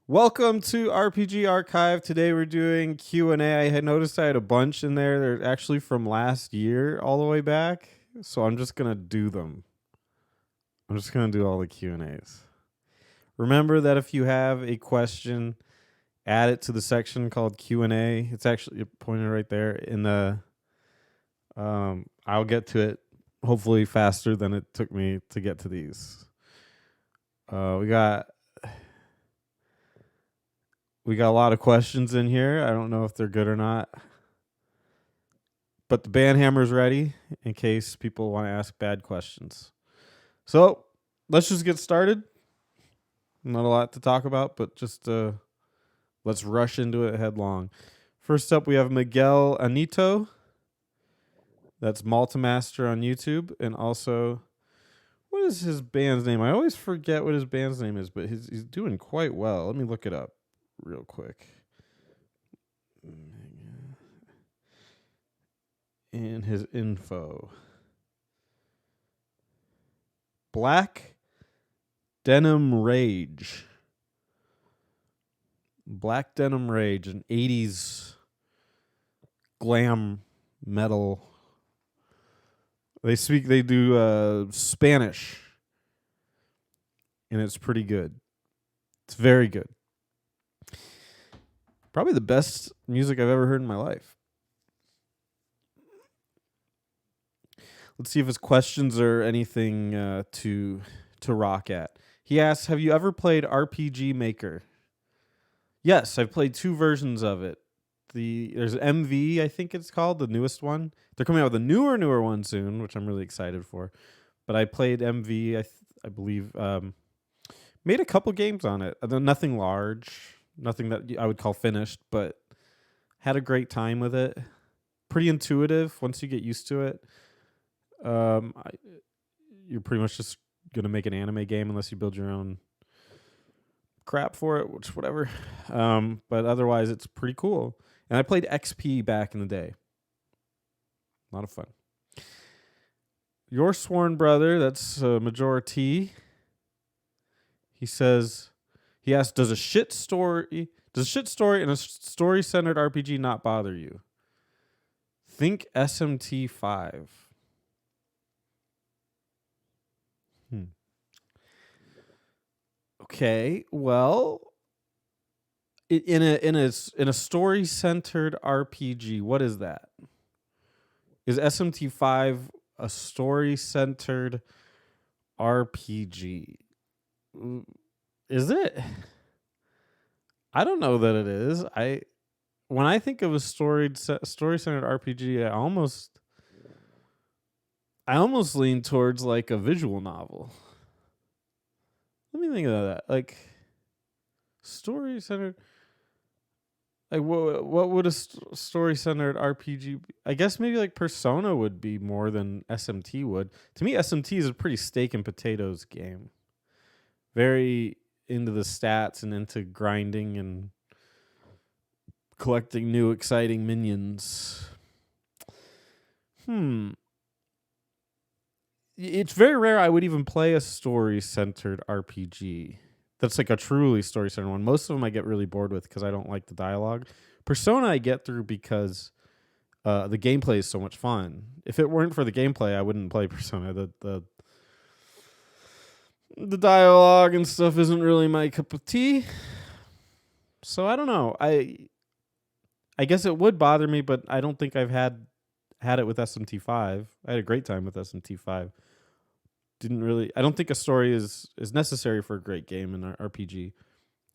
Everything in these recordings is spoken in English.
Welcome to RPG Archive. Today we're doing Q&A. I had noticed I had a bunch in there. They're actually from last year all the way back. So I'm just going to do them. I'm just going to do all the Q&As. Remember that if you have a question, add it to the section called Q&A. It's actually pointed right there in the I'll get to it hopefully faster than it took me to get to these. We got a lot of questions in here. I don't know if they're good or not. But the band hammer's ready in case people want to ask bad questions. So let's just get started. Not a lot to talk about, but just let's rush into it headlong. First up, we have Miguel Anito. That's Maltamaster on YouTube. And also, what is his band's name? I always forget what his band's name is, but he's doing quite well. Let me look it up real quick. In his info. Black Denim Rage. Black Denim Rage, an 80s glam metal. They do Spanish. And it's pretty good. It's very good. Probably the best music I've ever heard in my life. Let's see if his questions are anything to rock at. He asks, have you ever played RPG Maker? Yes, I've played 2 versions of it. There's MV, I think it's called, the newest one. They're coming out with a newer one soon, which I'm really excited for. But I played MV, I believe. Made a couple games on it. Nothing large, nothing that I would call finished, but had a great time with it. Pretty intuitive once you get used to it. You're pretty much just gonna make an anime game unless you build your own crap for it, which whatever. But otherwise, it's pretty cool. And I played XP back in the day. A lot of fun. Your Sworn Brother, that's Majora T. He asks, does a shit story in a story-centered RPG not bother you? Think SMT5. Okay, well, in a story-centered RPG, what is that? Is SMT5 a story-centered RPG? Is it? I don't know that it is. When I think of a story-centered RPG, I almost lean towards like a visual novel. Let me think of that. Like story-centered. Like what would a story-centered RPG be? I guess maybe like Persona would be more than SMT would. To me, SMT is a pretty steak and potatoes game. Very into the stats and into grinding and collecting new exciting minions. It's very rare I would even play a story-centered RPG. That's like a truly story-centered one. Most of them I get really bored with because I don't like the dialogue. Persona I get through because the gameplay is so much fun. If it weren't for the gameplay, I wouldn't play Persona. The dialogue and stuff isn't really my cup of tea. So I don't know. I guess it would bother me, but I don't think I've had it with SMT5. I had a great time with SMT5. I don't think a story is necessary for a great game in an RPG.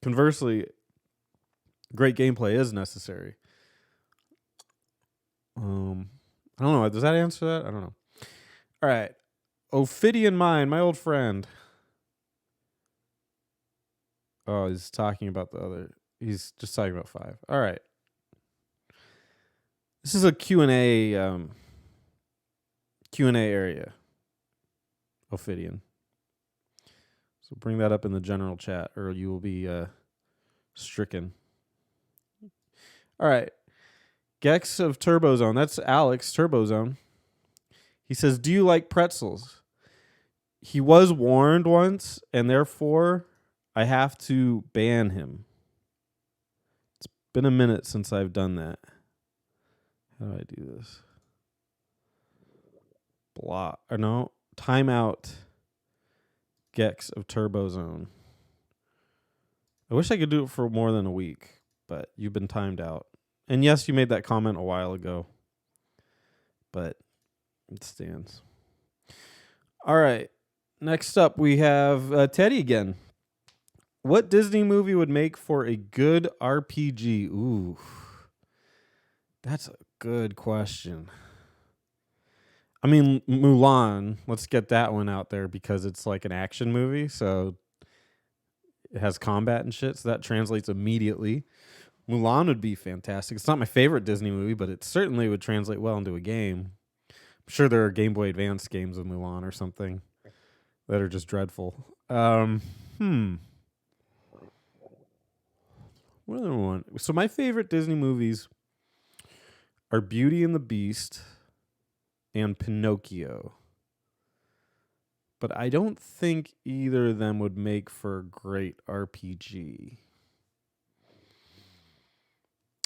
Conversely, great gameplay is necessary. I don't know. Does that answer that? I don't know. All right. Ophidian Mind, my old friend. Oh, he's talking about he's just talking about 5. All right. This is a Q&A area. Ophidian. So bring that up in the general chat or you will be stricken. All right. Gex of Turbozone. That's Alex, Turbozone. He says, "Do you like pretzels?" He was warned once, and therefore I have to ban him. It's been a minute since I've done that. How do I do this? Block or no timeout. Gex of Turbo Zone. I wish I could do it for more than a week, but you've been timed out. And yes, you made that comment a while ago, but it stands. All right. Next up, we have Teddy again. What Disney movie would make for a good RPG? Ooh, that's a good question. I mean, Mulan, let's get that one out there because it's like an action movie. So it has combat and shit. So that translates immediately. Mulan would be fantastic. It's not my favorite Disney movie, but it certainly would translate well into a game. I'm sure there are Game Boy Advance games of Mulan or something that are just dreadful. What other one? So my favorite Disney movies are Beauty and the Beast and Pinocchio. But I don't think either of them would make for a great RPG.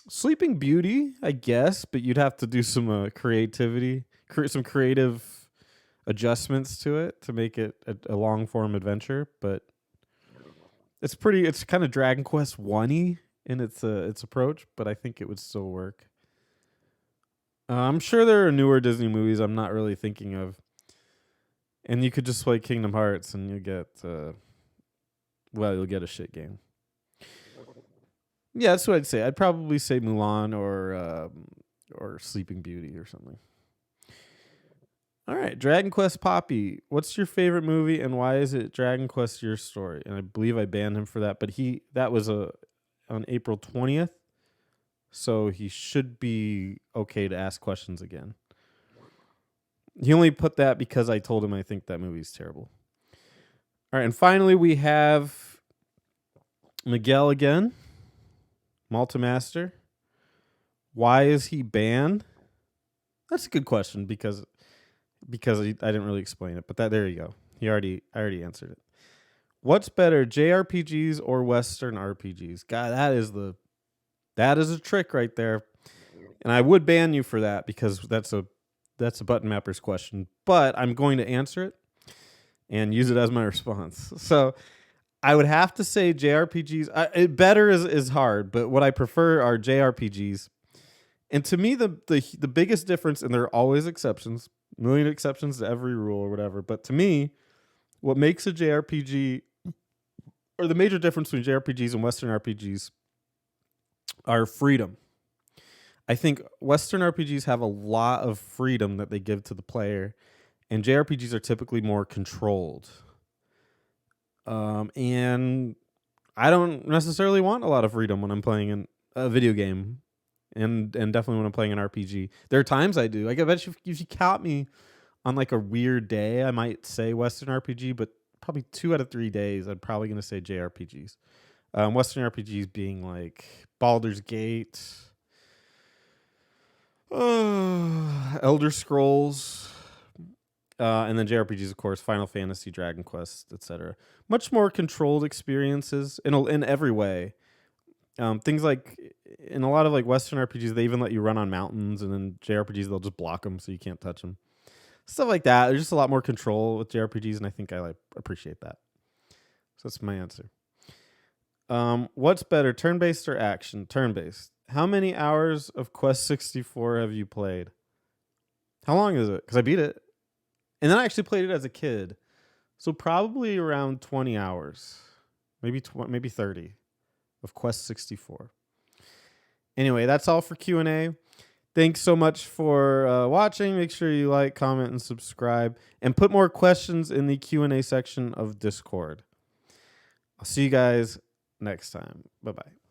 Sleeping Beauty, I guess, but you'd have to do some creativity, some creative adjustments to it to make it a long form adventure. But it's kind of Dragon Quest 1-y in its approach, but I think it would still work. I'm sure there are newer Disney movies I'm not really thinking of. And you could just play Kingdom Hearts and you'll get a shit game. Yeah, that's what I'd say. I'd probably say Mulan or Sleeping Beauty or something. All right, Dragon Quest Poppy. What's your favorite movie and why is it Dragon Quest Your Story? And I believe I banned him for that, but that was on April 20th. So he should be okay to ask questions again. He only put that because I told him I think that movie's terrible. All right, and finally we have Miguel again. Multimaster. Why is he banned? That's a good question because I didn't really explain it, but there you go. I already answered it. What's better, JRPGs or Western RPGs? God, that is a trick right there. And I would ban you for that because that's a Button Mappers question, but I'm going to answer it and use it as my response. So I would have to say JRPGs. Better is hard, but what I prefer are JRPGs. And to me, the biggest difference, and there are always exceptions, a million exceptions to every rule or whatever, but to me, what makes a JRPG, or the major difference between JRPGs and Western RPGs, are freedom. I think Western RPGs have a lot of freedom that they give to the player, and JRPGs are typically more controlled. And I don't necessarily want a lot of freedom when I'm playing a video game, and definitely when I'm playing an RPG. There are times I do. Like, I bet if you caught me on like a weird day, I might say Western RPG, but probably 2 out of 3 days, I'm probably going to say JRPGs. Western RPGs being like Baldur's Gate, Elder Scrolls, and then JRPGs, of course, Final Fantasy, Dragon Quest, etc. Much more controlled experiences in every way. Things like in a lot of like Western RPGs, they even let you run on mountains, and then JRPGs they'll just block them so you can't touch them. Stuff like that. There's just a lot more control with JRPGs, and I think I appreciate that. So that's my answer. What's better, turn-based or action? Turn-based. How many hours of Quest 64 have you played? How long is it? Because I beat it. And then I actually played it as a kid. So probably around 20 hours. Maybe 30 of Quest 64. Anyway, that's all for Q&A. Thanks so much for watching. Make sure you like, comment, and subscribe. And put more questions in the Q&A section of Discord. I'll see you guys next time. Bye-bye.